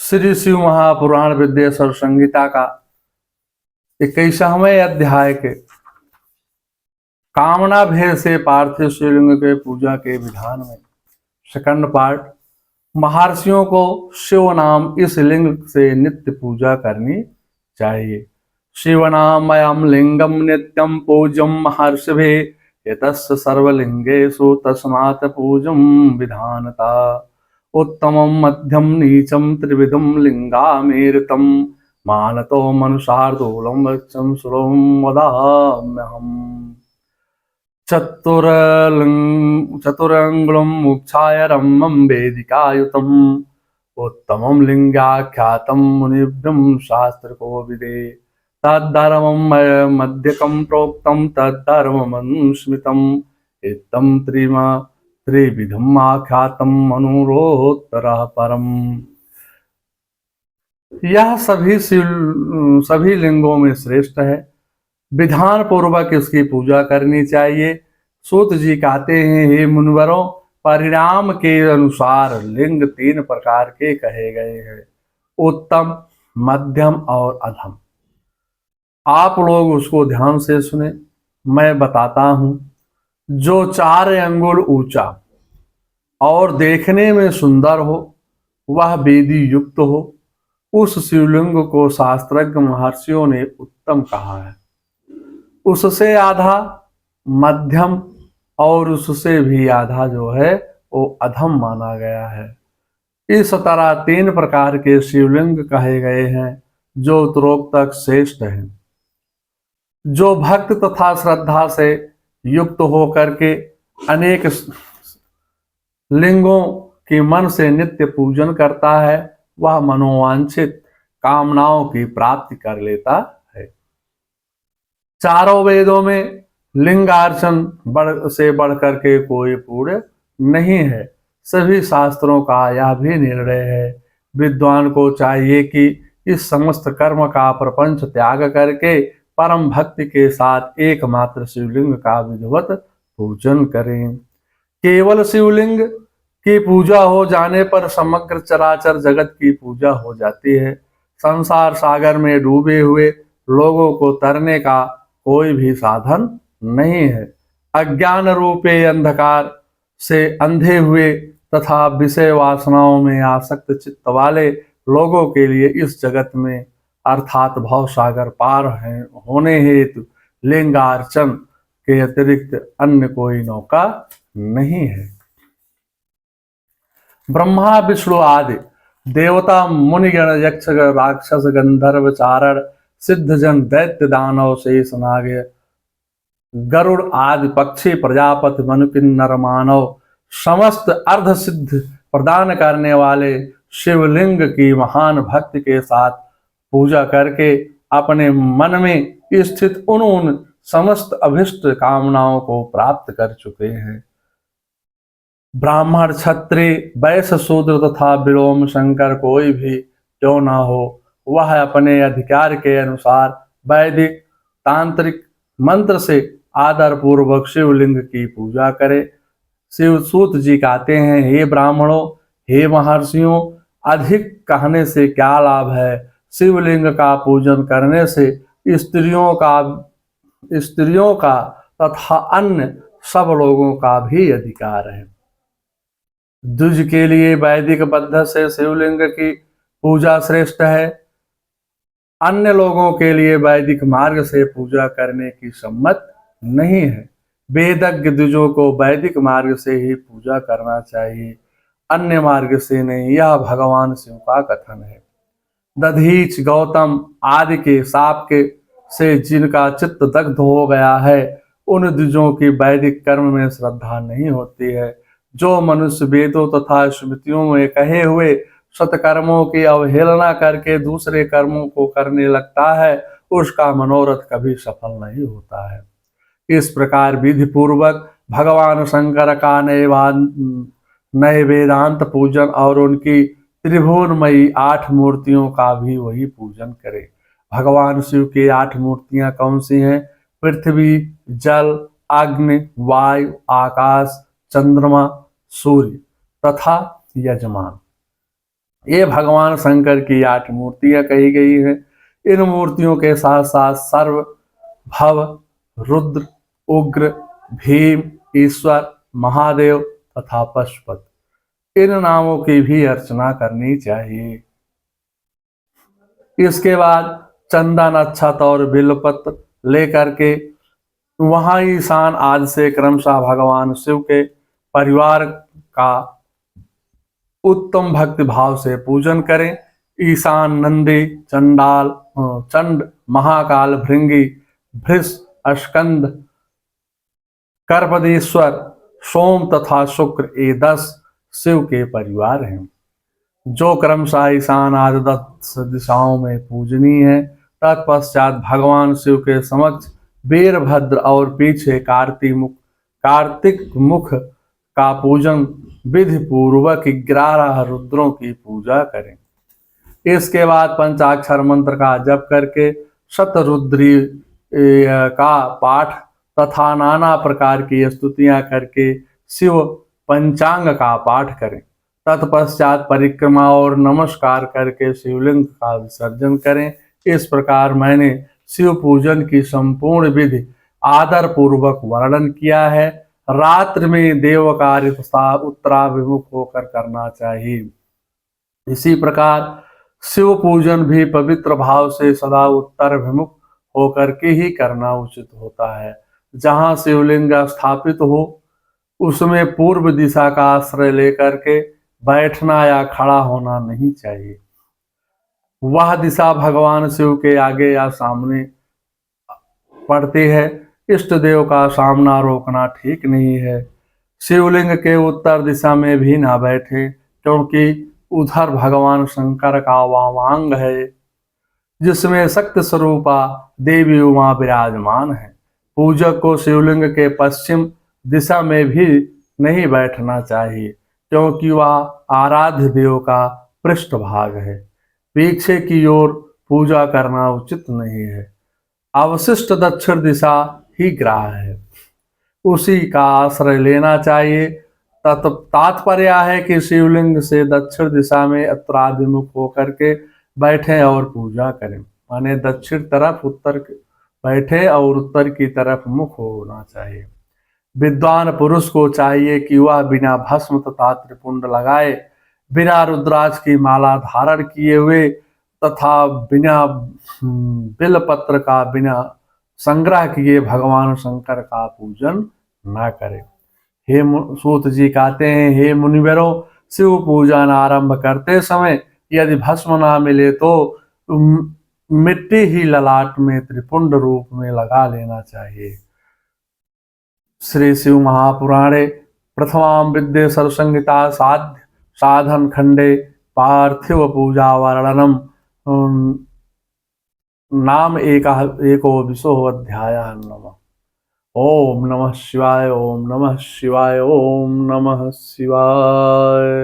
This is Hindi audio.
श्री शिव महापुराण विद्येश्वर संहिता का 21वें अध्याय के कामना भेद से पार्थिव शिवलिंग के पूजा के विधान में सेकंड पार्ट। महर्षियों को शिव नाम इस लिंग से नित्य पूजा करनी चाहिए। शिव नाम अयम लिंगम नित्यम पूज्यम महर्षिभि यतस्य सर्वलिंगेषु तस्मात् पूजम विधानता। उत्तमं मध्यम नीचम त्रिविधम लिंगामेरितम मानतो मनुषार्दूलम वक्षम सुरम वदाम्यहम्। चतुरंगुलम मुक्षाय रम्मं वेदिकायुतम उत्तमं लिंगाख्यातम मुनिभ्यं शास्त्र को विदे। तद्धर्मं मध्यकं प्रोक्तं तद्धर्मं स्मृतम् इत्थं त्रिविधम् आख्यातम् अनुरोत्तरः परम। यह सभी लिंगों में श्रेष्ठ है, विधान पूर्वक इसकी पूजा करनी चाहिए। सूत जी कहते हैं, हे मुनिवरों, परिणाम के अनुसार लिंग 3 प्रकार के कहे गए हैं, उत्तम, मध्यम और अधम। आप लोग उसको ध्यान से सुने, मैं बताता हूं। जो 4 अंगुल ऊंचा और देखने में सुंदर हो, वह वेदी युक्त हो, उस शिवलिंग को शास्त्रज्ञ महर्षियों ने उत्तम कहा है। उससे आधा मध्यम और उससे भी आधा जो है वो अधम माना गया है। इस तरह 3 प्रकार के शिवलिंग कहे गए हैं जो उत्तरोक्त श्रेष्ठ हैं। जो भक्त तथा श्रद्धा से युक्त होकर के अनेक लिंगों की मन से नित्य पूजन करता है, वह मनोवांछित कामनाओं की प्राप्ति कर लेता है। चारों वेदों में लिंगार्चन से बढ़कर के कोई पुण्य नहीं है। सभी शास्त्रों का यह भी निर्णय है। विद्वान को चाहिए कि इस समस्त कर्म का प्रपंच त्याग करके परम भक्ति के साथ एकमात्र शिवलिंग का विधिवत पूजन करें। केवल शिवलिंग की पूजा हो जाने पर समग्र चराचर जगत की पूजा हो जाती है। संसार सागर में डूबे हुए लोगों को तरने का कोई भी साधन नहीं है। अज्ञान रूपे अंधकार से अंधे हुए तथा विषय वासनाओं में आसक्त चित्त वाले लोगों के लिए इस जगत में अर्थात भव सागर पार होने हेतु लिंगार्चन के अतिरिक्त अन्य कोई नौका नहीं है। ब्रह्मा विष्णु आदि देवता मुनिगण यक्ष राक्षस गंधर्व चारण सिद्धजन दैत्य दानव शेष नाग गरुड़ आदि पक्षी प्रजापति मनुकिन्नर मानव समस्त अर्ध सिद्ध प्रदान करने वाले शिवलिंग की महान भक्ति के साथ पूजा करके अपने मन में स्थित उन समस्त अभिष्ट कामनाओं को प्राप्त कर चुके हैं। ब्राह्मण क्षत्रिय वैश्य शूद्र तथा विलोम शंकर कोई भी क्यों ना हो, वह अपने अधिकार के अनुसार वैदिक तांत्रिक मंत्र से आदर पूर्वक शिवलिंग की पूजा करे। शिव सूत जी कहते हैं, हे ब्राह्मणों, हे महर्षियों, अधिक कहने से क्या लाभ है। शिवलिंग का पूजन करने से स्त्रियों का तथा अन्य सब लोगों का भी अधिकार है। द्विज के लिए वैदिक पद्धति से शिवलिंग की पूजा श्रेष्ठ है। अन्य लोगों के लिए वैदिक मार्ग से पूजा करने की सम्मत नहीं है। वेदज्ञ द्विजों को वैदिक मार्ग से ही पूजा करना चाहिए, अन्य मार्ग से नहीं। यह भगवान शिव का कथन है। दधीच गौतम आदि के शाप के से जिनका चित्त दग्ध हो गया है, उन द्विजों की वैदिक कर्म में श्रद्धा नहीं होती है। जो मनुष्य वेदों तथा स्मृतियों में कहे हुए सत्कर्मों की अवहेलना करके दूसरे कर्मों को करने लगता है, उसका मनोरथ कभी सफल नहीं होता है। इस प्रकार विधि पूर्वक भगवान शंकर का नए वेदांत पूजन और उनकी त्रिभुवनमयी 8 मूर्तियों का भी वही पूजन करे। भगवान शिव की 8 मूर्तियां कौन सी हैं? पृथ्वी, जल, अग्नि, वायु, आकाश, चंद्रमा, सूर्य तथा यजमान। ये भगवान शंकर की 8 मूर्तियां कही गई हैं। इन मूर्तियों के साथ साथ सर्व, भव, रुद्र, उग्र, भीम, ईश्वर, महादेव तथा पशुपत, इन नामों की भी अर्चना करनी चाहिए। इसके बाद चंदन, अक्षत और बिल्वपत्र लेकर के वहां ईशान आदि से क्रमशः भगवान शिव के परिवार का उत्तम भक्ति भाव से पूजन करें। ईशान, नंदी, चंडाल, चंड, महाकाल, भृंगी, भृष, अस्कंद, कर्पदेश्वर, सोम तथा शुक्र, ये 10 शिव के परिवार हैं, जो क्रमशः ईशान आदि 10 दिशाओं में पूजनीय है। तत्पश्चात भगवान शिव के समक्ष वीरभद्र और पीछे कार्तिक मुख का पूजन विधि पूर्वक 11 रुद्रों की पूजा करें। इसके बाद पंचाक्षर मंत्र का जप करके शतरुद्री का पाठ तथा नाना प्रकार की स्तुतियां करके शिव पंचांग का पाठ करें। तत्पश्चात परिक्रमा और नमस्कार करके शिवलिंग का विसर्जन करें। इस प्रकार मैंने शिव पूजन की संपूर्ण विधि आदर पूर्वक वर्णन किया है। रात्रि में देव कार्य तथा उत्तराभिमुख होकर करना चाहिए। इसी प्रकार शिव पूजन भी पवित्र भाव से सदा उत्तराभिमुख होकर के ही करना उचित होता है। जहाँ शिवलिंग स्थापित हो उसमें पूर्व दिशा का आश्रय लेकर के बैठना या खड़ा होना नहीं चाहिए। वह दिशा भगवान शिव के आगे या सामने पड़ती है। इष्ट देव का सामना रोकना ठीक नहीं है। शिवलिंग के उत्तर दिशा में भी ना बैठे, क्योंकि उधर भगवान शंकर का वामांग है, जिसमें शक्ति स्वरूपा देवी उमा विराजमान है। पूजक को शिवलिंग के पश्चिम दिशा में भी नहीं बैठना चाहिए, क्योंकि वह आराध्य देव का पृष्ठभाग है। पीछे की ओर पूजा करना उचित नहीं है। अवशिष्ट दक्षिण दिशा ही ग्राह्य है, उसी का आश्रय लेना चाहिए। तात्पर्य है कि शिवलिंग से दक्षिण दिशा में उत्तराभिमुख होकर के बैठे और पूजा करें, माने दक्षिण तरफ उत्तर बैठे और उत्तर की तरफ मुख होना चाहिए। विद्वान पुरुष को चाहिए कि वह बिना भस्म तथा त्रिपुंड लगाए, बिना रुद्राक्ष की माला धारण किए हुए तथा बिना बिल्वपत्र का बिना संग्रह किए भगवान शंकर का पूजन न करे। हे सूत जी कहते हैं, हे मुनिवरों, शिव पूजन आरंभ करते समय यदि भस्म ना मिले तो मिट्टी ही ललाट में त्रिपुंड रूप में लगा लेना चाहिए। श्री शिव महापुराणे प्रथमां विद्ये सरसंहिता साधन खंडे पार्थिव पूजा वर्णनम नाम एको विशो अध्यायः। नमः। ओम नमः शिवाय, ओम नमः शिवाय, ओम नमः शिवाय।